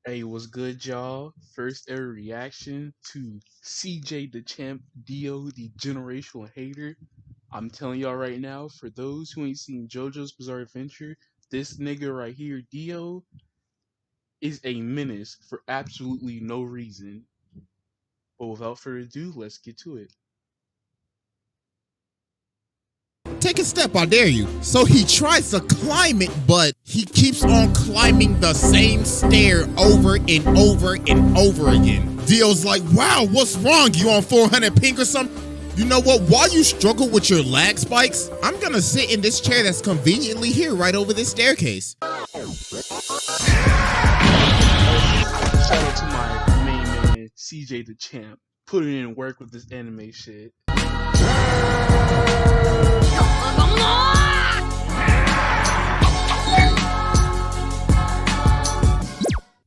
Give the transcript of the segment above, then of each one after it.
Hey, what's good, y'all? First ever reaction to CJ the Champ Dio, the generational hater. I'm telling y'all right now, for those who ain't seen JoJo's Bizarre Adventure, this nigga right here, Dio, is a menace for absolutely no reason. But without further ado, let's get to it. Take a step, I dare you. So he tries to climb it, but he keeps on climbing the same stair over and over and over again. Dio's like, wow, what's wrong? You on 400 pink or something? You know what? While you struggle with your lag spikes, I'm gonna sit in this chair that's conveniently here right over this staircase. Shout out to my main man, CJ the Champ, putting in work with this anime shit.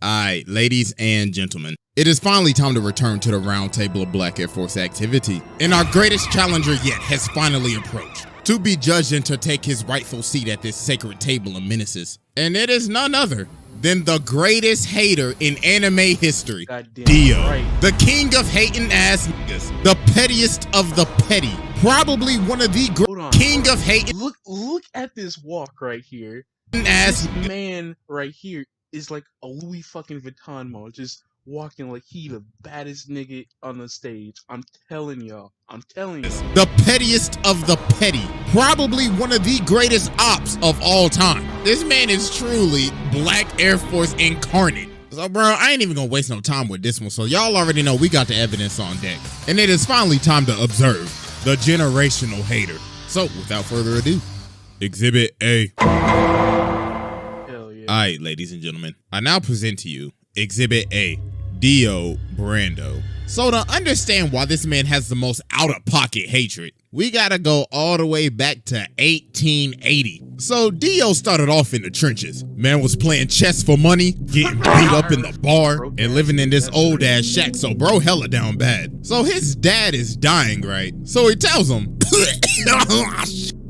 Alright, ladies and gentlemen, it is finally time to return to the round table of Black Air Force activity. And our greatest challenger yet has finally approached, to be judged and to take his rightful seat at this sacred table of menaces. And it is none other than the greatest hater in anime history, Dio. Right. The king of hating ass niggas, the pettiest of the petty, probably one of the king of hating. Look at this walk right here. Ass This man right here is like a Louis fucking Vuitton model, just walking like he the baddest nigga on the stage. I'm telling y'all. The pettiest of the petty, probably one of the greatest ops of all time. This man is truly Black Air Force incarnate. So bro, I ain't even gonna waste no time with this one, so y'all already know we got the evidence on deck. And it is finally time to observe the generational hater. So without further ado, Exhibit A. Hell yeah. Alright, ladies and gentlemen, I now present to you Exhibit A, Dio Brando. So to understand why this man has the most out-of-pocket hatred, we gotta go all the way back to 1880. So Dio started off in the trenches. Man was playing chess for money, getting beat up in the bar, and living in this old ass shack, so bro hella down bad. So his dad is dying, right? So he tells him,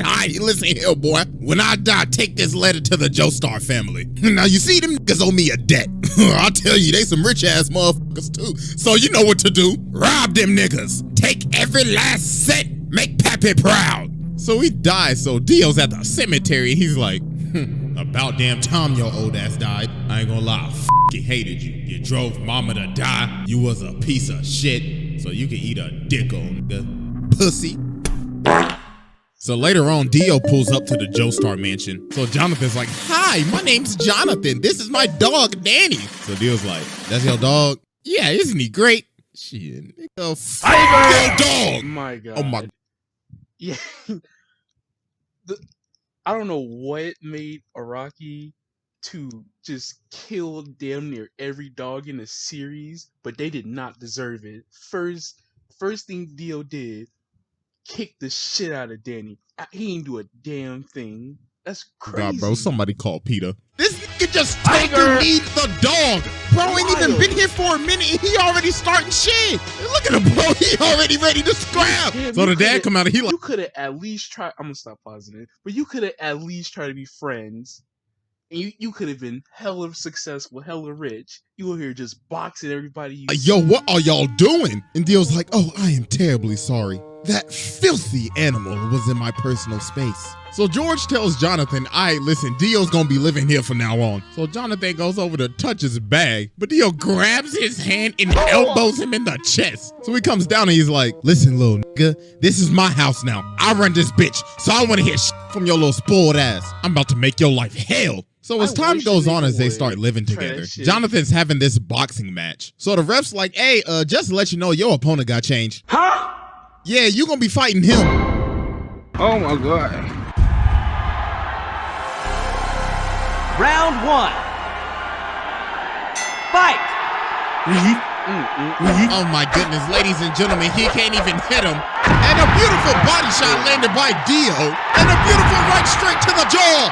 alright, listen here, boy. When I die, take this letter to the Joestar family. Now you see, them niggas owe me a debt. I'll tell you, they some rich ass motherfuckers too. So you know what to do. Rob them niggas. Take every last cent. Make Pappy proud. So he dies, so Dio's at the cemetery, and he's like, about damn time your old ass died. I ain't gonna lie, I f***ing hated you. You drove mama to die. You was a piece of shit. So you can eat a dick on the pussy. So later on, Dio pulls up to the Joestar mansion. So Jonathan's like, hi, my name's Jonathan. This is my dog, Danny. So Dio's like, that's your dog? Yeah, isn't he great? Shit, nigga, fuck your dog. My God. Oh my. Yeah. I don't know what made Araki to just kill damn near every dog in the series, but they did not deserve it. First thing Dio did, kick the shit out of Danny. He ain't do a damn thing. That's crazy. God, bro, somebody call Peter. This nigga just told me the dog. Bro ain't even been here for a minute and he already starting shit. Look at him, bro. He already ready to scrap. Damn, so the dad come out and he like, you could have at least tried. I'm gonna stop pausing it, but you could have at least tried to be friends. And you could have been hella successful, hella rich. You were here just boxing everybody. Yo, what are y'all doing? And Dio's like, oh, I am terribly sorry. That filthy animal was in my personal space. So George tells Jonathan, all right, listen, Dio's gonna be living here from now on. So Jonathan goes over to touch his bag, but Dio grabs his hand and elbows him in the chest. So he comes down and he's like, listen, little nigga, this is my house now. I run this bitch, so I wanna hear shit from your little spoiled ass. I'm about to make your life hell. So as time goes on, as they start living together, Jonathan's having this boxing match. So the ref's like, hey, just to let you know, your opponent got changed. Huh? Yeah, you gonna be fighting him. Oh my God. Round one. Fight! Oh my goodness, ladies and gentlemen, he can't even hit him. And a beautiful body shot landed by Dio. And a beautiful right straight to the jaw.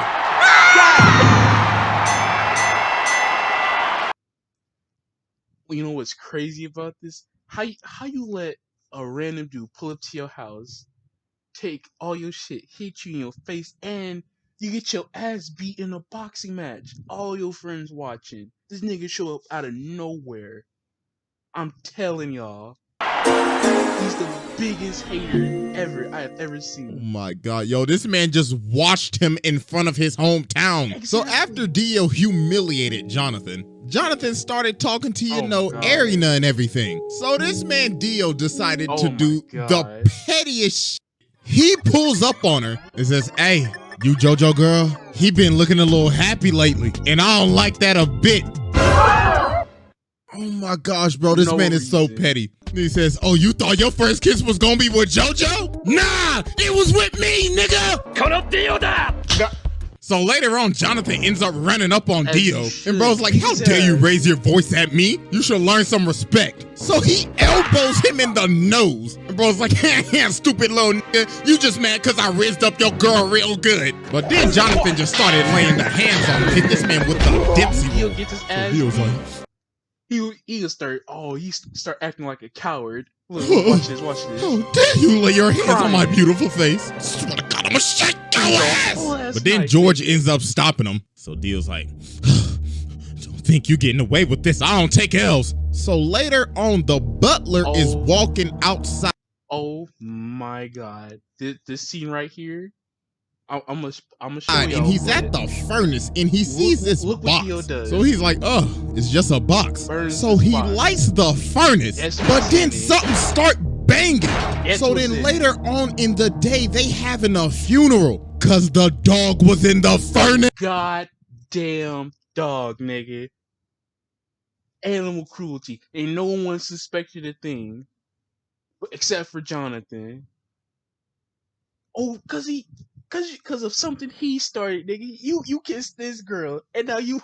You know what's crazy about this? How you let a random dude pull up to your house, take all your shit, hit you in your face, and You get your ass beat in a boxing match. All your friends watching. This nigga show up out of nowhere. I'm telling y'all. He's the biggest hater ever I have ever seen. Oh my God, yo, this man just washed him in front of his hometown. Exactly. So after Dio humiliated Jonathan started talking to, Arena and everything. So this man Dio decided to do the pettiest shit. He pulls up on her and says, hey, you JoJo girl, he been looking a little happy lately, and I don't like that a bit. Oh my gosh, bro, this man is so petty. He says, oh, you thought your first kiss was gonna be with JoJo? Nah, it was with me, nigga! So later on, Jonathan ends up running up on Dio, and bro's like, how dare you raise your voice at me? You should learn some respect. So he elbows him in the nose, and bro's like, stupid little nigga, you just mad cause I raised up your girl real good. But then Jonathan just started laying the hands on him, hit this man with the dipsy. Dio gets his ass Dio's beat. like, He start acting like a coward. Look, watch this. Oh, dare you lay your hands on my beautiful face? Swear to God, I'ma shake your ass. But then George ends up stopping him. So Dio's like, don't think you're getting away with this. I don't take L's. So later on, the butler is walking outside. Oh my God. This scene right here, I'm gonna show you. And he's at the furnace and he sees this look box. what Dio does. So he's like, oh, it's just a box. Burns So he box. lights the furnace, but then something start banging. So then later on in the day, they having a funeral because the dog was in the furnace. Goddamn dog, nigga. Animal cruelty. Ain't no one suspected a thing. Except for Jonathan. Oh, cause of something he started, nigga. You kissed this girl, and now you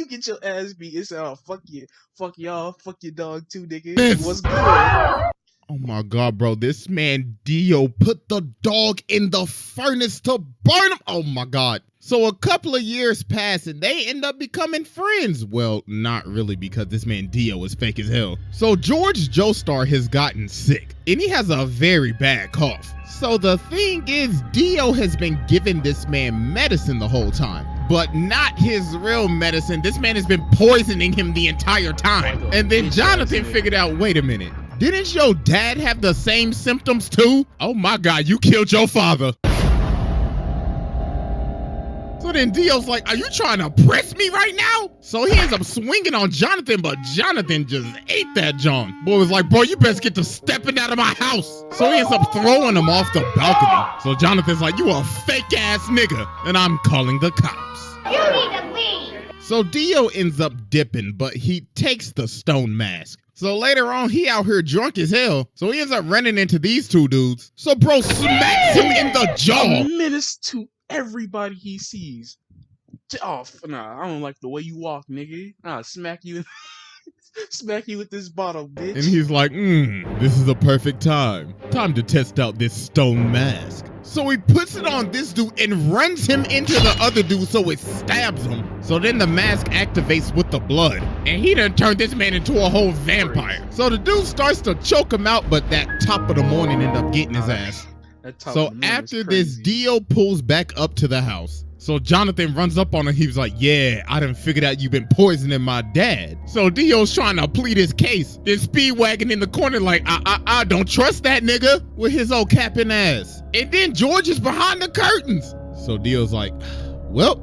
get your ass beat and say, oh, fuck you, fuck y'all, fuck your dog too, nigga. What's good? Oh my God, bro, this man Dio put the dog in the furnace to burn him. Oh my God. So a couple of years pass and they end up becoming friends. Well, not really, because this man Dio is fake as hell. So George Joestar has gotten sick and he has a very bad cough. So the thing is, Dio has been giving this man medicine the whole time, but not his real medicine. This man has been poisoning him the entire time. And then Jonathan figured out, wait a minute, didn't your dad have the same symptoms too? Oh my God, you killed your father. So then Dio's like, are you trying to press me right now? So he ends up swinging on Jonathan, but Jonathan just ate that John. Boy was like, bro, you best get to stepping out of my house. So he ends up throwing him off the balcony. So Jonathan's like, you a fake ass nigga, and I'm calling the cops. You need to leave. So Dio ends up dipping, but he takes the stone mask. So later on, he out here drunk as hell. So he ends up running into these two dudes. So bro smacks him in the jaw. Menace to everybody he sees. Oh, nah, I don't like the way you walk, nigga. Nah, smack you with this bottle, bitch. And he's like, this is the perfect time. Time to test out this stone mask. So he puts it on this dude and runs him into the other dude so it stabs him. So then the mask activates with the blood. And he done turned this man into a whole vampire. So the dude starts to choke him out, but that top of the morning end up getting his ass. So after this, Dio pulls back up to the house. So Jonathan runs up on him. He was like, yeah, I done figured out you've been poisoning my dad. So Dio's trying to plead his case. Then Speedwagon in the corner like, I don't trust that nigga with his old capping ass. And then George is behind the curtains. So Dio's like, well,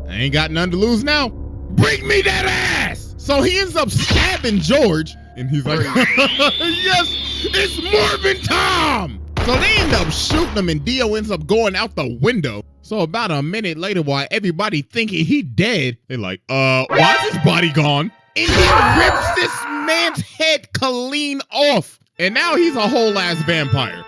I ain't got nothing to lose now. Bring me that ass. So he ends up stabbing George. And he's like, yes, it's Morbin Tom. So they end up shooting him and Dio ends up going out the window. So about a minute later, while everybody thinking he dead, they're like, why is his body gone? And he rips this man's head clean off. And now he's a whole ass vampire.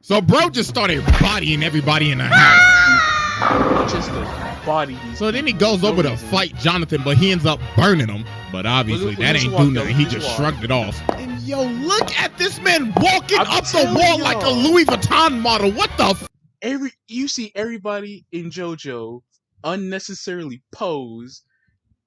So bro just started bodying everybody in the house. Just a body. So then he goes over to fight Jonathan, but he ends up burning him. But obviously that ain't do nothing. He just shrugged it off. And yo, look at this man walking up the wall like a Louis Vuitton model. What the you see everybody in JoJo unnecessarily pose.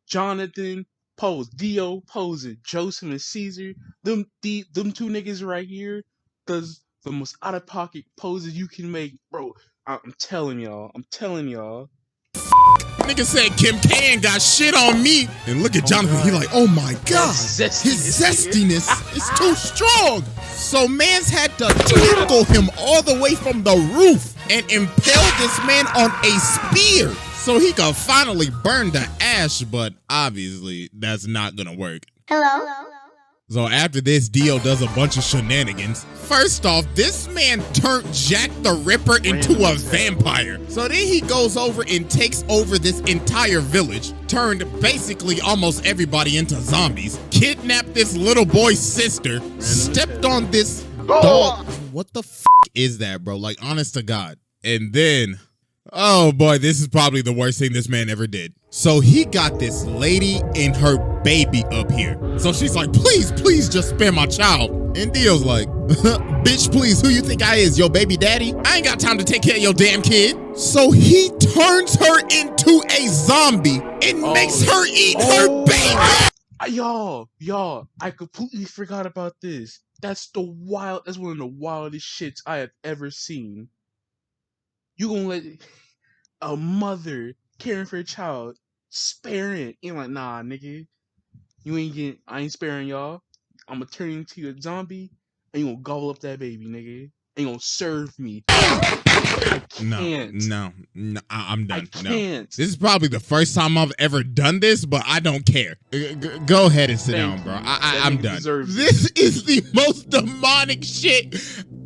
Jonathan pose, Dio posing, Joseph and Caesar. Them two niggas right here does the most out of pocket poses you can make, bro. I'm telling y'all. I'm telling y'all. Nigga said Kim K ain't got shit on me. And look at Jonathan, he like, oh my God. His zestiness is too strong. So mans had to tackle him all the way from the roof and impale this man on a spear so he could finally burn the ash, but obviously that's not gonna work. Hello? So after this, Dio does a bunch of shenanigans. First off, this man turned Jack the Ripper into a vampire. So then he goes over and takes over this entire village, turned basically almost everybody into zombies, kidnapped this little boy's sister, stepped on this dog. What the f is that, bro? Like, honest to God. And then, oh boy, this is probably the worst thing this man ever did. So he got this lady and her baby up here. So she's like, please, please just spare my child. And Dio's like, bitch, please, who you think I is, your baby daddy? I ain't got time to take care of your damn kid. So he turns her into a zombie and makes her eat her baby. Y'all, I completely forgot about this. That's one of the wildest shits I have ever seen. You gonna let a mother caring for a child sparing? You're like, nah, nigga. I ain't sparing y'all. I'm gonna turn you into a zombie and you gonna gobble up that baby, nigga. And you gonna serve me. I can't. No, I'm done. I can't. No. This is probably the first time I've ever done this, but I don't care. Go ahead and sit down, bro. I'm done. This is the most demonic shit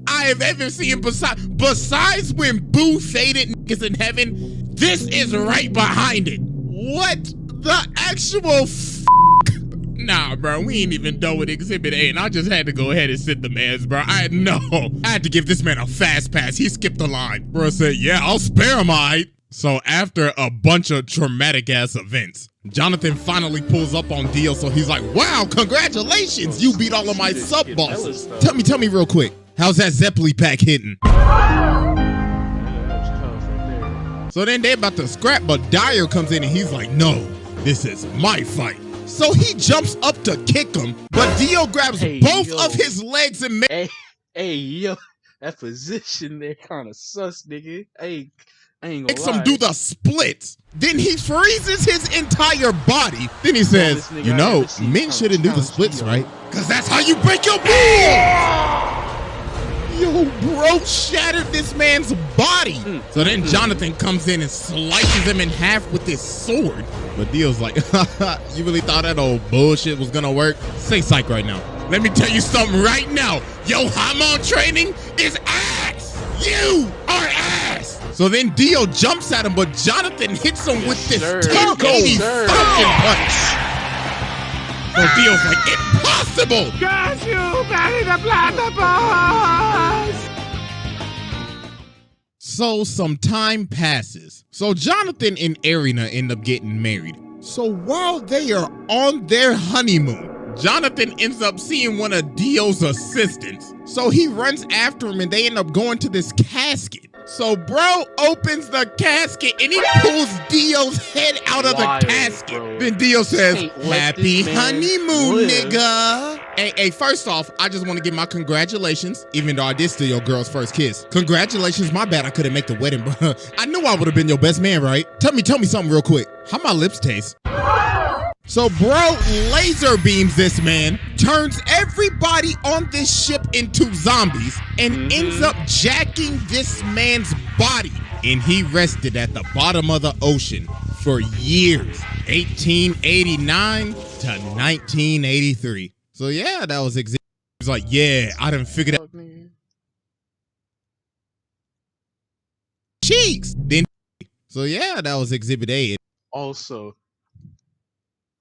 I have ever seen besides when Boo faded niggas in heaven. This is right behind it. What the actual Nah, bro, we ain't even done with Exhibit A, and I just had to go ahead and sit the mans, bro. I had to give this man a fast pass. He skipped the line. Bro said, yeah, I'll spare him, alright. So after a bunch of traumatic-ass events, Jonathan finally pulls up on Dio, so he's like, wow, congratulations, you beat all of my sub-bosses. Tell me real quick, how's that Zeppeli pack hitting? So then they about to scrap, but Dyer comes in and he's like, no, this is my fight. So he jumps up to kick him, but Dio grabs both of his legs and Hey, yo, that position there kind of sus, nigga. I ain't gonna makes lie. him do the splits. Then he freezes his entire body. Then he says, you know, men shouldn't do the splits, right? Because that's how you break your balls. Yo, bro shattered this man's body. So then Jonathan comes in and slices him in half with his sword. But Dio's like, you really thought that old bullshit was gonna work? Say psych right now. Let me tell you something right now. Yo, Hamon training is ass. You are ass. So then Dio jumps at him, but Jonathan hits him with this 1080 Falcon punch. So Dio's like, impossible. Got you, Barry the Platypus! So some time passes. So Jonathan and Arena end up getting married. So while they are on their honeymoon, Jonathan ends up seeing one of Dio's assistants. So he runs after him and they end up going to this casket. So bro opens the casket and he pulls Dio's head out of the casket. Bro. Then Dio says, happy honeymoon, nigga. Hey, first off, I just want to give my congratulations, even though I did steal your girl's first kiss. Congratulations, my bad I couldn't make the wedding, bro. I knew I would have been your best man, right? Tell me something real quick. How my lips taste? So bro laser beams this man, turns everybody on this ship into zombies, and ends up jacking this man's body. And he rested at the bottom of the ocean for years, 1889 to 1983. So yeah, that was exactly. He was like, yeah, I done figured out cheeks. Then, so yeah, that was Exhibit A. Also,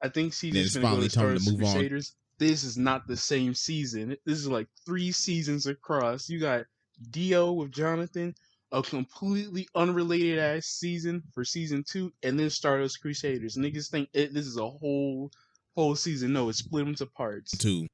I think Then CJ's it's gonna go finally as far time as to move on. Crusaders. This is not the same season. This is like 3 seasons across. You got Dio with Jonathan, a completely unrelated ass season for season 2, and then Stardust Crusaders. Niggas think this is a whole season. No, it's split into parts. 2.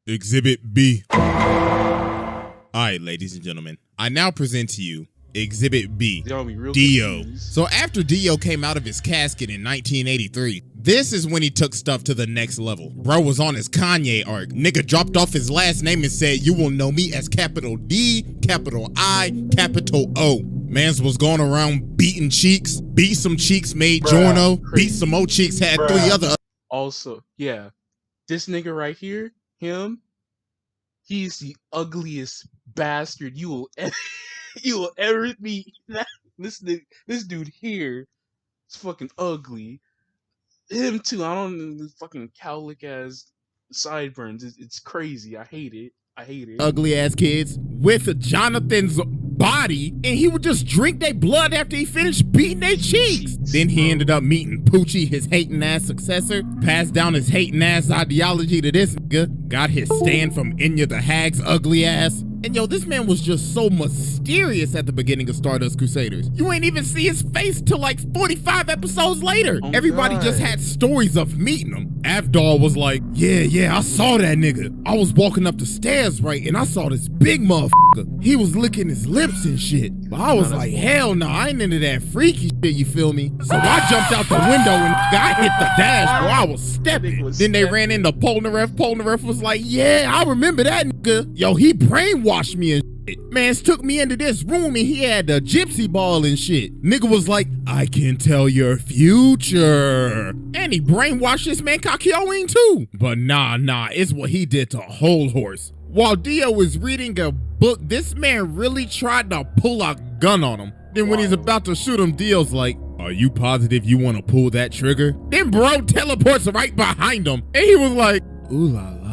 Exhibit B. Alright, ladies and gentlemen, I now present to you Exhibit B, Y'all be real Dio. confused. So after Dio came out of his casket in 1983, this is when he took stuff to the next level. Bro was on his Kanye arc. Nigga dropped off his last name and said, you will know me as capital D, capital I, capital O. Mans was going around beating cheeks, beat some cheeks, made Bruh, Giorno, beat crazy. some more cheeks, had Bruh. 3 other. Also, yeah, this nigga right here, him, he's the ugliest bastard you will ever meet. This dude here is fucking ugly. Him too. I don't know, fucking cowlick ass sideburns. It's crazy. I hate it. Ugly ass kids with Jonathan's body, and he would just drink their blood after he finished beating their cheeks. Then he ended up meeting Poochie, his hating ass successor, passed down his hating ass ideology to this nigga, got his stand from Enya the Hag's ugly ass. And yo, this man was just so mysterious at the beginning of Stardust Crusaders. You ain't even see his face till like 45 episodes later. Oh, everybody God. just had stories of meeting him. Avdol was like, yeah, I saw that nigga. I was walking up the stairs, right, and I saw this big motherfucker. He was licking his lips and shit. But I was like, hell no, I ain't into that freaky shit, you feel me? So I jumped out the window and I hit the dash, bro. I was stepping. Then they ran into Polnareff. Polnareff was like, yeah, I remember that nigga. Yo, he brainwashed me and shit. Mans took me into this room and he had the gypsy ball and shit. Nigga was like, I can tell your future. And he brainwashed this man Kakyoin too. But nah, it's what he did to Whole Horse. While Dio was reading a book, this man really tried to pull a gun on him. Then when he's about to shoot him, Dio's like, are you positive you want to pull that trigger? Then bro teleports right behind him. And he was like, ooh la la.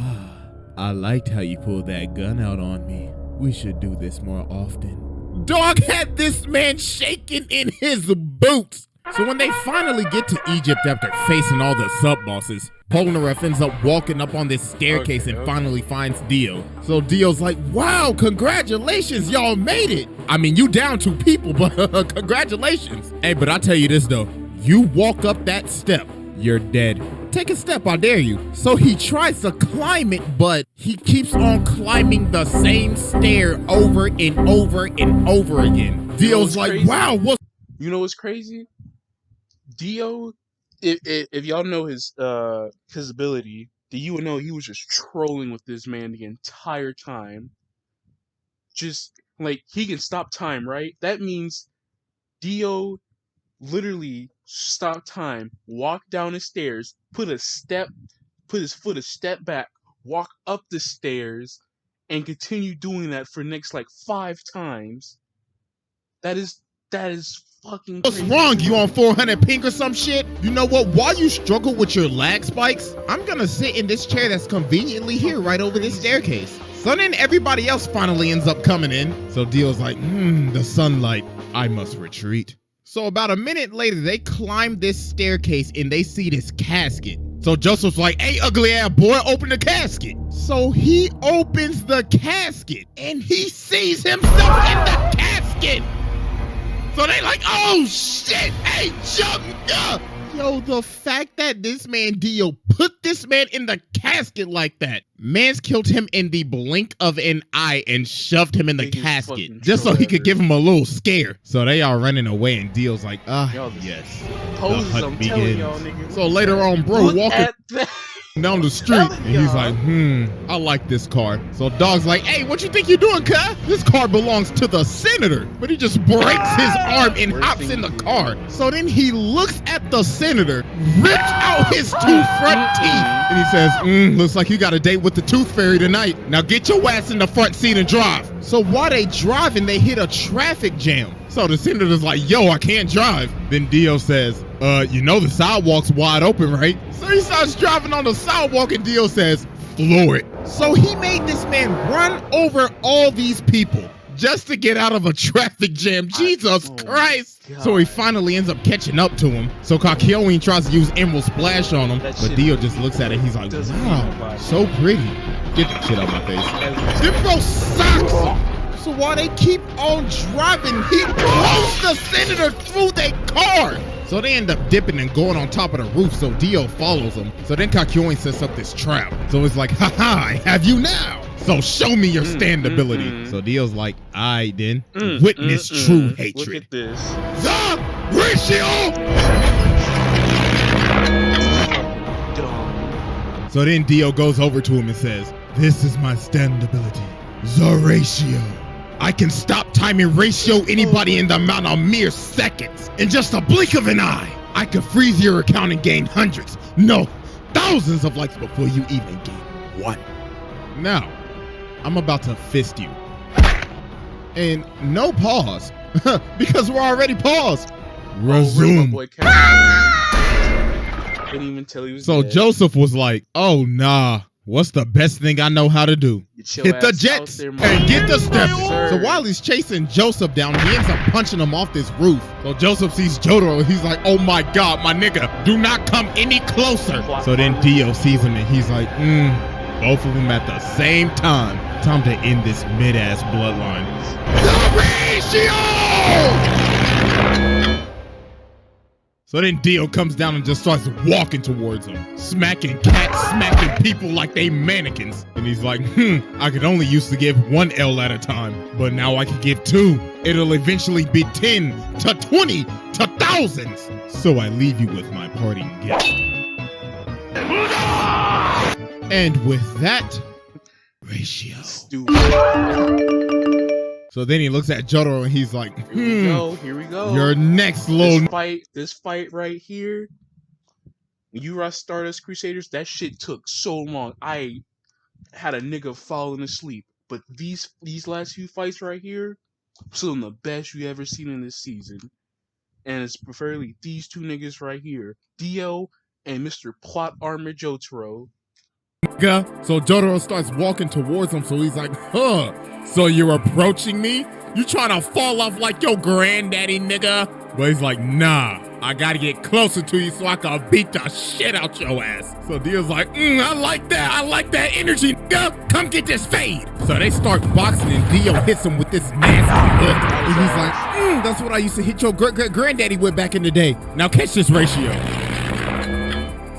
I liked how you pulled that gun out on me. We should do this more often. Dog had this man shaking in his boots. So when they finally get to Egypt after facing all the sub-bosses, Polnareff ends up walking up on this staircase and finally finds Dio. So Dio's like, wow, congratulations, y'all made it. I mean, you down 2 people, but congratulations. Hey, but I tell you this though, you walk up that step, you're dead. Take a step, I dare you. So he tries to climb it, but he keeps on climbing the same stair over and over and over again. Dio's like, crazy? Wow, what? You know what's crazy? Dio, if y'all know his ability, then you would know he was just trolling with this man the entire time. Just like he can stop time, right? That means Dio literally stopped time, walked down the stairs, put his foot a step back, walk up the stairs, and continue doing that for the next like 5 times. That is fucking What's crazy. wrong? You on 400 pink or some shit? You know what? While you struggle with your lag spikes, I'm gonna sit in this chair that's conveniently here right over this staircase. So then everybody else finally ends up coming in. So Dio's like, the sunlight, I must retreat. So about a minute later, they climb this staircase and they see this casket. So Joseph's like, hey, ugly ass boy, open the casket. So he opens the casket and he sees himself in the casket. So they like, oh shit, hey, jump up. Yo, the fact that this man Dio put this man in the casket like that. Mans killed him in the blink of an eye and shoved him in the casket just so he could give him a little scare. So they are running away and Dio's like, yes. Poses, the I'm hunt telling begins. y'all, nigga. So later on, bro, Look walking at that. down the street and he's like, I like this car. So Dog's like, hey, what you think you're doing, cuz? This car belongs to the senator. But he just breaks his arm and hops in the car. So then he looks at the senator, rips out his 2 front teeth, and he says, looks like you got a date with the tooth fairy tonight. Now get your ass in the front seat and drive. So while they driving, they hit a traffic jam. So the senator's like, yo, I can't drive. Then Dio says, you know the sidewalk's wide open, right? So he starts driving on the sidewalk and Dio says, floor it. So he made this man run over all these people just to get out of a traffic jam. Jesus Christ. God. So he finally ends up catching up to him. So Kakyoin tries to use Emerald Splash on him, but Dio just looks at it. He's like, wow, so pretty. Get that shit out my face. Then bro socks him. So while they keep on driving, he throws the senator through their car. So they end up dipping and going on top of the roof, so Dio follows them. So then Kakyoin sets up this trap. So it's like, haha, I have you now. So show me your standability. So Dio's like, I then witness true hatred. Look at this. The ratio. So then Dio goes over to him and says, this is my standability. The ratio. I can stop time and ratio anybody in the amount of mere seconds. In just a blink of an eye, I could freeze your account and gain hundreds, no, thousands of likes before you even gain one. Now, I'm about to fist you. And no pause, because we're already paused. Resume. Boy, couldn't even tell he was So dead. Joseph was like, oh nah, what's the best thing I know how to do? Hit the jets and get the steps. So while he's chasing Joseph down, he ends up punching him off this roof. So Joseph sees Jotaro and he's like, oh my God, my nigga, do not come any closer. So then Dio sees him and he's like, both of them at the same time. Time to end this mid-ass bloodline. So then Dio comes down and just starts walking towards him, smacking cats, smacking people like they mannequins. And he's like, I could only used to give one L at a time, but now I can give two. It'll eventually be 10 to 20 to thousands. So I leave you with my parting gift. And with that, ratio. Stupid. So then he looks at Jotaro and he's like, Here we go. Your next little this fight right here. When you rush Stardust Crusaders, that shit took so long. I had a nigga falling asleep. But these last few fights right here, some of the best you ever seen in this season. And it's preferably these two niggas right here, Dio and Mr. Plot Armor Jotaro. So Jotaro starts walking towards him, so he's like, so you're approaching me? You trying to fall off like your granddaddy, nigga? But he's like, nah, I gotta get closer to you so I can beat the shit out your ass. So Dio's like, I like that energy, nigga. Come get this fade. So they start boxing and Dio hits him with this nasty hook. And he's like, that's what I used to hit your granddaddy with back in the day. Now catch this ratio.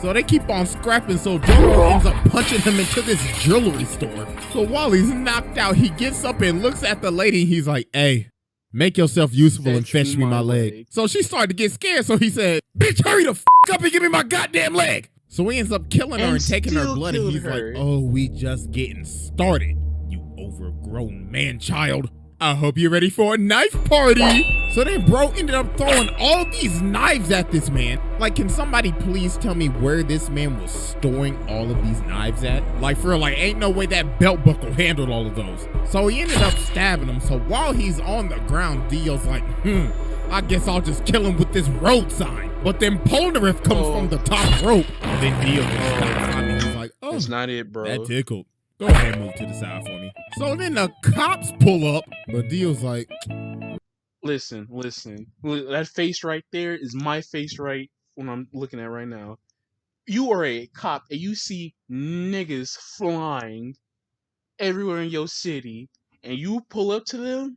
So they keep on scrapping, so Jotaro ends up punching him into this jewelry store. So while he's knocked out, he gets up and looks at the lady. He's like, hey, make yourself useful and fetch me my leg. So she started to get scared, so he said, bitch, hurry the up and give me my goddamn leg. So he ends up killing her and taking her blood, and he's like, oh, we just getting started, you overgrown man-child. I hope you're ready for a knife party. So then bro ended up throwing all these knives at this man. Like, can somebody please tell me where this man was storing all of these knives at? Like, for real, like, ain't no way that belt buckle handled all of those. So he ended up stabbing him. So while he's on the ground, Dio's like, I guess I'll just kill him with this road sign. But then Polnareff comes from the top rope. And then Dio just stops him and he's like, oh, that's not it, bro. That tickled. Go ahead and move to the side for me. So then the cops pull up, but Dio's like, listen. That face right there is my face right when I'm looking at right now. You are a cop and you see niggas flying everywhere in your city and you pull up to them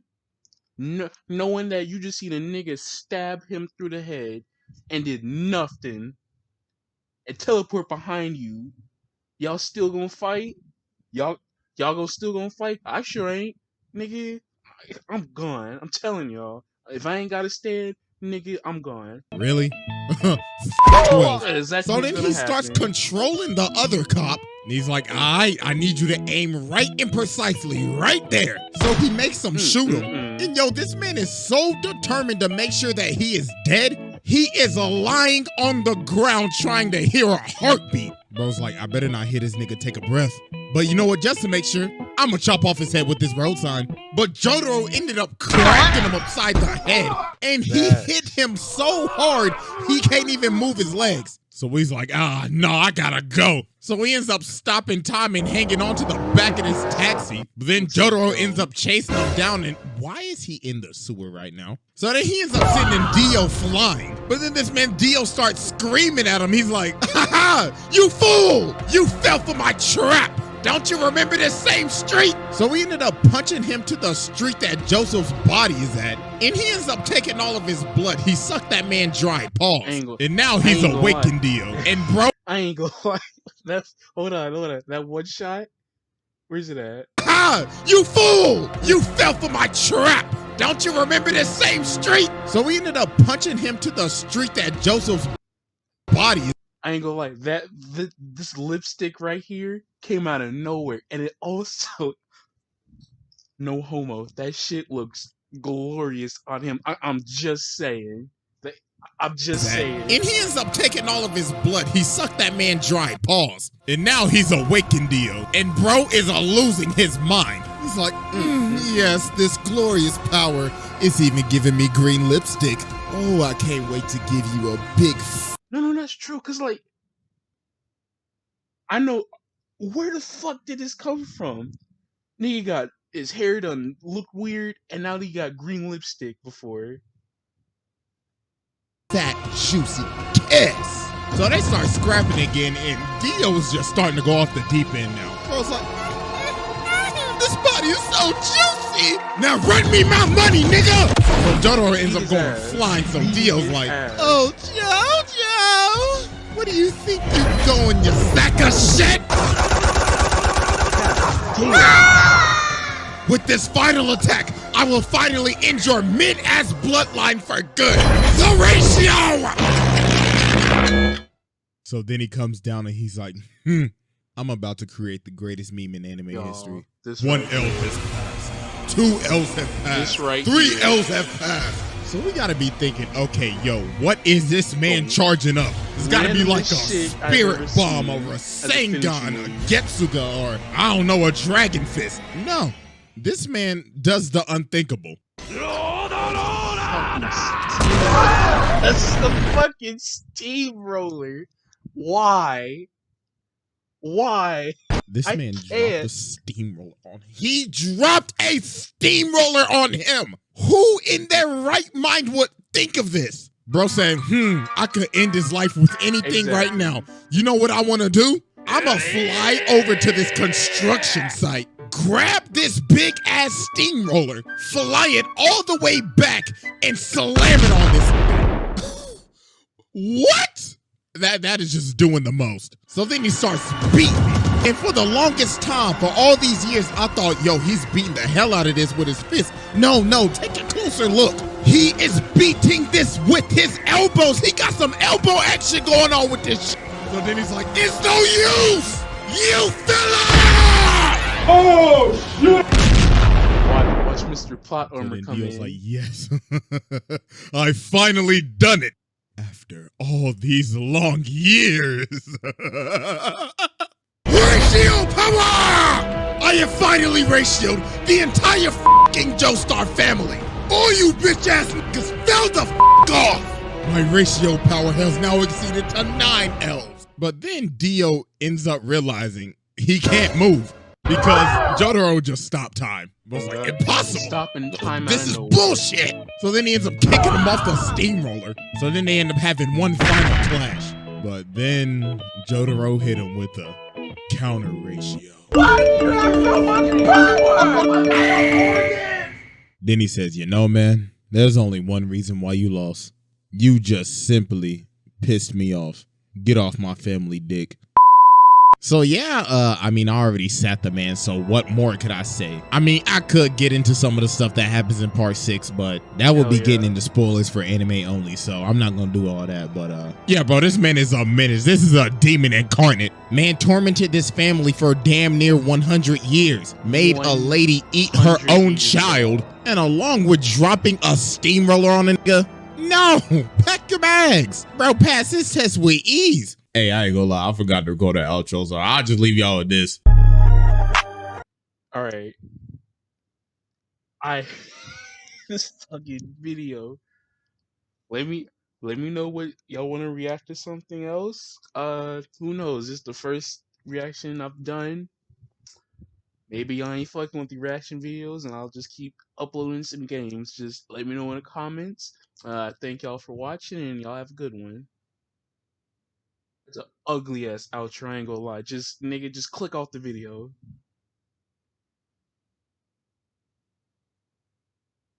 knowing that you just seen a nigga stab him through the head and did nothing and teleport behind you. Y'all still gonna fight? Y'all still gonna fight? I sure ain't, nigga. I'm gone. I'm telling y'all. If I ain't gotta stand, nigga, I'm gone. Really? 12. Exactly. So then he starts controlling the other cop. And he's like, I need you to aim right and precisely right there. So he makes him shoot him. And yo, this man is so determined to make sure that he is dead. He is lying on the ground trying to hear a heartbeat. Bro's like, I better not hear this nigga take a breath. But you know what? Just to make sure, I'm gonna chop off his head with this road sign. But Jotaro ended up cracking him upside the head. And he hit him so hard, he can't even move his legs. So he's like, no, I gotta go. So he ends up stopping time and hanging onto the back of this taxi. But then Jotaro ends up chasing him down. And why is he in the sewer right now? So then he ends up sending Dio flying. But then this man Dio starts screaming at him. He's like, you fool! You fell for my trap! Don't you remember this same street? So we ended up punching him to the street that Joseph's body is at. And he ends up taking all of his blood. He sucked that man dry. Pause. And now he's awakened Dio. And bro, I ain't gonna lie. Hold on. That one shot? Where's it at? You fool! You fell for my trap! Don't you remember this same street? So we ended up punching him to the street that Joseph's body is. I ain't gonna lie, this lipstick right here came out of nowhere, and it also No homo. That shit looks glorious on him. I'm just saying. That- I'm just saying. And he ends up taking all of his blood. He sucked that man dry. Pause. And now he's awakened, Dio. And bro is losing his mind. He's like, yes, this glorious power is even giving me green lipstick. Oh, I can't wait to give you a big No, that's true. Cause like, I know where the fuck did this come from? Nigga got his hair done look weird, and now he got green lipstick before. fat, juicy kiss. So they start scrapping again, and Dio's just starting to go off the deep end now. Bro's like, this body is so juicy. Now run me my money, nigga. So Jotaro ends up going flying, so Dio's like, oh, Jojo, what do you think you're going, you sack of shit? With this final attack, I will finally end your mid-ass bloodline for good. The ratio! So then he comes down and he's like, I'm about to create the greatest meme in anime history. One L has passed. 2 L's have passed. 3 L's have passed. So we gotta be thinking, okay, yo, what is this man charging up? It's gotta be like a spirit bomb or a Rasengan, a Getsuga, or I don't know, a Dragon Fist. No, this man does the unthinkable. That's the fucking steamroller. Why? This man dropped a steamroller on him. He dropped a steamroller on him. Who in their right mind would think of this? Bro saying, I could end his life with anything right now. You know what I want to do? I'm going to fly over to this construction site, grab this big ass steamroller, fly it all the way back, and slam it on this. What? That is just doing the most. So then he starts beating me. And for the longest time, for all these years, I thought, yo, he's beating the hell out of this with his fist. No, take a closer look. He is beating this with his elbows. He got some elbow action going on with this shit. So then he's like, it's no use! You fella! Oh, shit! Watch Mr. Plot Armor come in. Like, yes, I finally done it. After all these long years. Ratio power! I have finally ratioed the entire f***ing Joestar family. All you bitch ass niggas fell the f*** off. My ratio power has now exceeded to 9 L's. But then Dio ends up realizing he can't move because Jotaro just stopped time. I was like, impossible. Stopping time. This is bullshit. So then he ends up kicking him off the steamroller. So then they end up having one final clash. But then Jotaro hit him with a counter ratio. Why? You have so much power! Then he says, you know, man, there's only one reason why you lost. You just simply pissed me off. Get off my family dick. So yeah, I mean, I already sat the man, so what more could I say? I mean, I could get into some of the stuff that happens in part 6, but that would be getting into spoilers for anime only, so I'm not gonna do all that, but yeah, bro, this man is a menace. This is a demon incarnate. Man tormented this family for damn near 100 years, made a lady eat her own child, and along with dropping a steamroller on a nigga, no, pack your bags. Bro, pass this test with ease. Hey, I ain't gonna lie, I forgot to record the outro, so I'll just leave y'all with this. Alright. This fucking video. Let me know what y'all want to react to something else. Who knows? This is the first reaction I've done. Maybe y'all ain't fucking with the reaction videos, and I'll just keep uploading some games. Just let me know in the comments. Thank y'all for watching, and y'all have a good one. It's an ugly ass outro, I ain't gonna lie. Just, nigga, just click off the video.